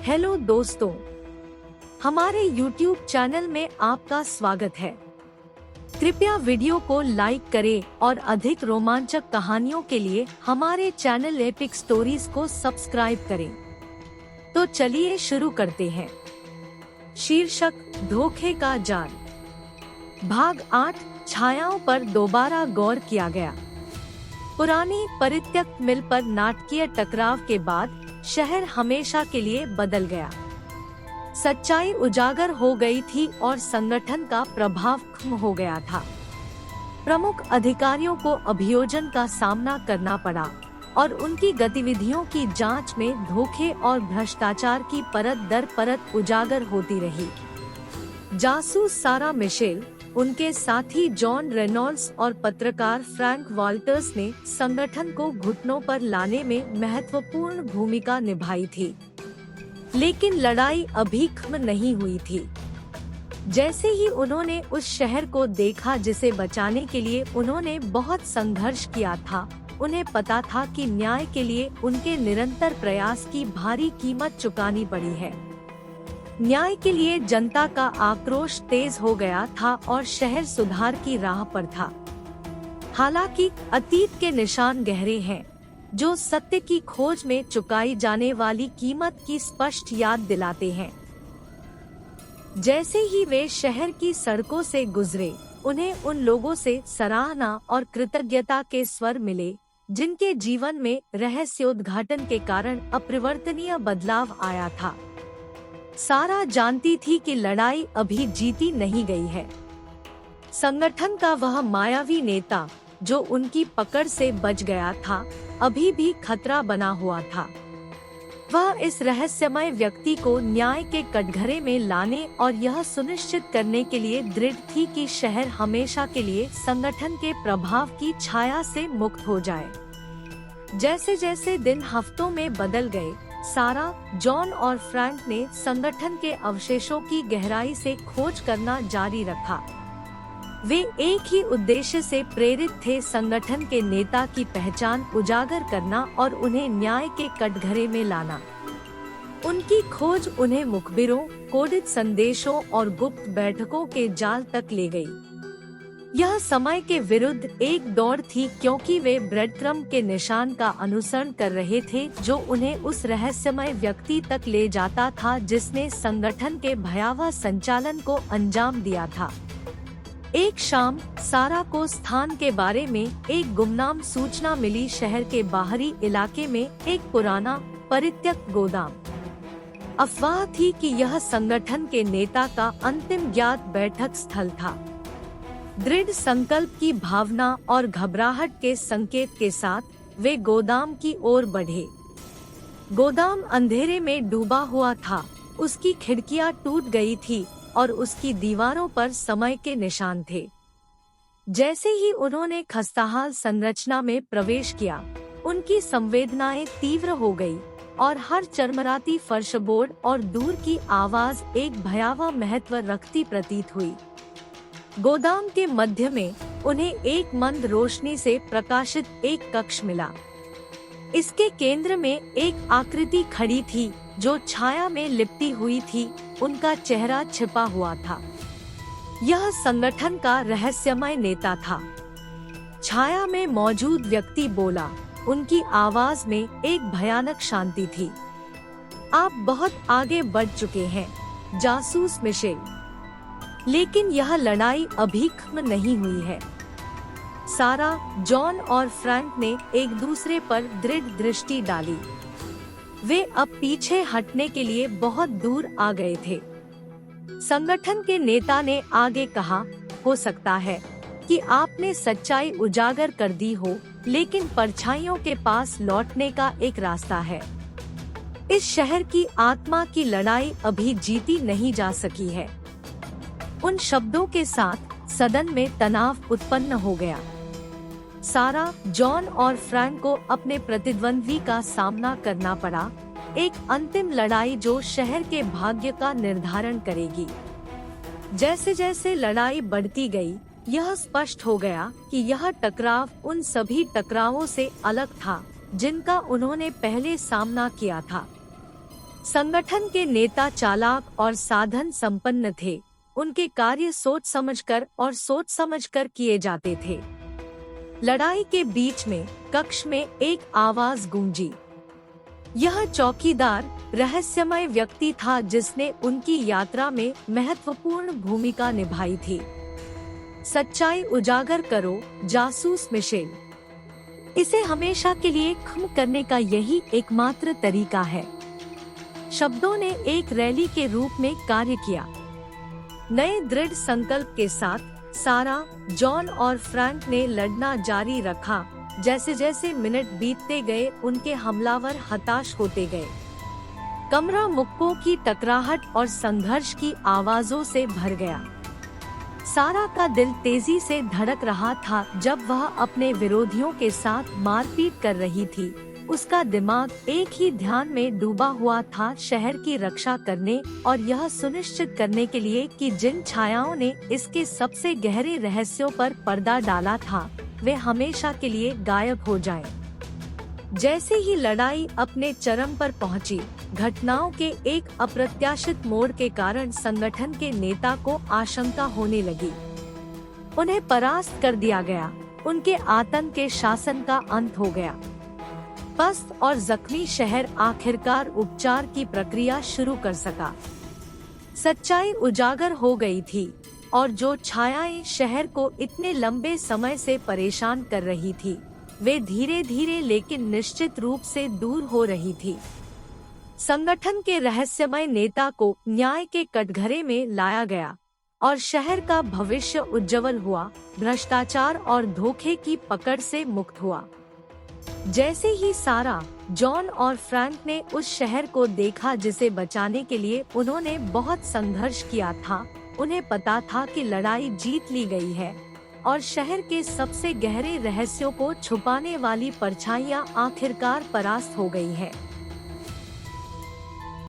Hello दोस्तों, हमारे YouTube channel में आपका स्वागत है। कृपया वीडियो को लाइक करें और अधिक रोमांचक कहानियों के लिए हमारे चैनल एपिक स्टोरीज को सब्सक्राइब करें। तो चलिए शुरू करते हैं। शीर्षक धोखे का जाल। भाग 8 छायाओं पर दोबारा गौर किया गया। पुरानी परित्यक्त मिल पर नाटकीय टकराव के बाद शहर हमेशा के लिए बदल गया। सच्चाई उजागर हो गई थी और संगठन का प्रभाव खत्म हो गया था। प्रमुख अधिकारियों को अभियोजन का सामना करना पड़ा और उनकी गतिविधियों की जांच में धोखे और भ्रष्टाचार की परत दर परत उजागर होती रही। जासूस सारा मिशेल, उनके साथी जॉन रेनॉल्ड्स और पत्रकार फ्रैंक वॉल्टर्स ने संगठन को घुटनों पर लाने में महत्वपूर्ण भूमिका निभाई थी। लेकिन लड़ाई अभी खत्म नहीं हुई थी। जैसे ही उन्होंने उस शहर को देखा जिसे बचाने के लिए उन्होंने बहुत संघर्ष किया था, उन्हें पता था कि न्याय के लिए उनके निरंतर प्रयास की भारी कीमत चुकानी पड़ी है। न्याय के लिए जनता का आक्रोश तेज हो गया था और शहर सुधार की राह पर था। हालांकि अतीत के निशान गहरे हैं, जो सत्य की खोज में चुकाई जाने वाली कीमत की स्पष्ट याद दिलाते हैं। जैसे ही वे शहर की सड़कों से गुजरे, उन्हें उन लोगों से सराहना और कृतज्ञता के स्वर मिले जिनके जीवन में रहस्योद्घाटन के कारण अपरिवर्तनीय बदलाव आया था। सारा जानती थी कि लड़ाई अभी जीती नहीं गई है। संगठन का वह मायावी नेता जो उनकी पकड़ से बच गया था, अभी भी खतरा बना हुआ था। वह इस रहस्यमय व्यक्ति को न्याय के कटघरे में लाने और यह सुनिश्चित करने के लिए दृढ़ थी कि शहर हमेशा के लिए संगठन के प्रभाव की छाया से मुक्त हो जाए। जैसे जैसे दिन हफ्तों में बदल गए, सारा, जॉन और फ्रैंक ने संगठन के अवशेषों की गहराई से खोज करना जारी रखा। वे एक ही उद्देश्य से प्रेरित थे, संगठन के नेता की पहचान उजागर करना और उन्हें न्याय के कटघरे में लाना। उनकी खोज उन्हें मुखबिरों, कोडित संदेशों और गुप्त बैठकों के जाल तक ले गई। यह समय के विरुद्ध एक दौड़ थी, क्योंकि वे ब्रेडक्रम्ब के निशान का अनुसरण कर रहे थे जो उन्हें उस रहस्यमय व्यक्ति तक ले जाता था जिसने संगठन के भयावह संचालन को अंजाम दिया था। एक शाम सारा को स्थान के बारे में एक गुमनाम सूचना मिली। शहर के बाहरी इलाके में एक पुराना परित्यक्त गोदाम। अफवाह थी कि यह संगठन के नेता का अंतिम ज्ञात बैठक स्थल था। दृढ़ संकल्प की भावना और घबराहट के संकेत के साथ वे गोदाम की ओर बढ़े। गोदाम अंधेरे में डूबा हुआ था, उसकी खिड़कियां टूट गई थी और उसकी दीवारों पर समय के निशान थे। जैसे ही उन्होंने खस्ताहाल संरचना में प्रवेश किया, उनकी संवेदनाएं तीव्र हो गई और हर चरमराती फर्शबोर्ड और दूर की आवाज एक भयावह महत्व रखती प्रतीत हुई। गोदाम के मध्य में उन्हें एक मंद रोशनी से प्रकाशित एक कक्ष मिला। इसके केंद्र में एक आकृति खड़ी थी जो छाया में लिपटी हुई थी, उनका चेहरा छिपा हुआ था। यह संगठन का रहस्यमय नेता था। छाया में मौजूद व्यक्ति बोला, उनकी आवाज में एक भयानक शांति थी। आप बहुत आगे बढ़ चुके हैं, जासूस मिशेल, लेकिन यह लड़ाई अभी खत्म नहीं हुई है। सारा, जॉन और फ्रैंक ने एक दूसरे पर दृढ़ दृष्टि डाली। वे अब पीछे हटने के लिए बहुत दूर आ गए थे। संगठन के नेता ने आगे कहा, हो सकता है कि आपने सच्चाई उजागर कर दी हो, लेकिन परछाइयों के पास लौटने का एक रास्ता है। इस शहर की आत्मा की लड़ाई अभी जीती नहीं जा सकी है। उन शब्दों के साथ सदन में तनाव उत्पन्न हो गया। सारा, जॉन और फ्रैंक को अपने प्रतिद्वंद्वी का सामना करना पड़ा, एक अंतिम लड़ाई जो शहर के भाग्य का निर्धारण करेगी। जैसे जैसे लड़ाई बढ़ती गई, यह स्पष्ट हो गया कि यह टकराव उन सभी टकरावों से अलग था जिनका उन्होंने पहले सामना किया था। संगठन के नेता चालाक और साधन संपन्न थे। उनके कार्य सोच समझकर किए जाते थे। लड़ाई के बीच में कक्ष में एक आवाज गूंजी। यह चौकीदार रहस्यमय व्यक्ति था जिसने उनकी यात्रा में महत्वपूर्ण भूमिका निभाई थी। सच्चाई उजागर करो, जासूस मिशेल। इसे हमेशा के लिए खत्म करने का यही एकमात्र तरीका है। शब्दों ने एक रैली के रूप में कार्य किया। नए दृढ़ संकल्प के साथ सारा, जॉन और फ्रैंक ने लड़ना जारी रखा। जैसे जैसे मिनट बीतते गए उनके हमलावर हताश होते गए। कमरा मुक्कों की टकराहट और संघर्ष की आवाजों से भर गया। सारा का दिल तेजी से धड़क रहा था जब वह अपने विरोधियों के साथ मारपीट कर रही थी। उसका दिमाग एक ही ध्यान में डूबा हुआ था, शहर की रक्षा करने और यह सुनिश्चित करने के लिए कि जिन छायाओं ने इसके सबसे गहरे रहस्यों पर पर्दा डाला था वे हमेशा के लिए गायब हो जाएं। जैसे ही लड़ाई अपने चरम पर पहुंची, घटनाओं के एक अप्रत्याशित मोड़ के कारण संगठन के नेता को आशंका होने लगी। उन्हें परास्त कर दिया गया। उनके आतंक के शासन का अंत हो गया। पस्त और जख्मी शहर आखिरकार उपचार की प्रक्रिया शुरू कर सका। सच्चाई उजागर हो गई थी और जो छायाएं शहर को इतने लंबे समय से परेशान कर रही थी वे धीरे धीरे लेकिन निश्चित रूप से दूर हो रही थी। संगठन के रहस्यमय नेता को न्याय के कटघरे में लाया गया और शहर का भविष्य उज्जवल हुआ, भ्रष्टाचार और धोखे की पकड़ से मुक्त हुआ। जैसे ही सारा, जॉन और फ्रैंक ने उस शहर को देखा जिसे बचाने के लिए उन्होंने बहुत संघर्ष किया था, उन्हें पता था कि लड़ाई जीत ली गई है और शहर के सबसे गहरे रहस्यों को छुपाने वाली परछाइयां आखिरकार परास्त हो गई है।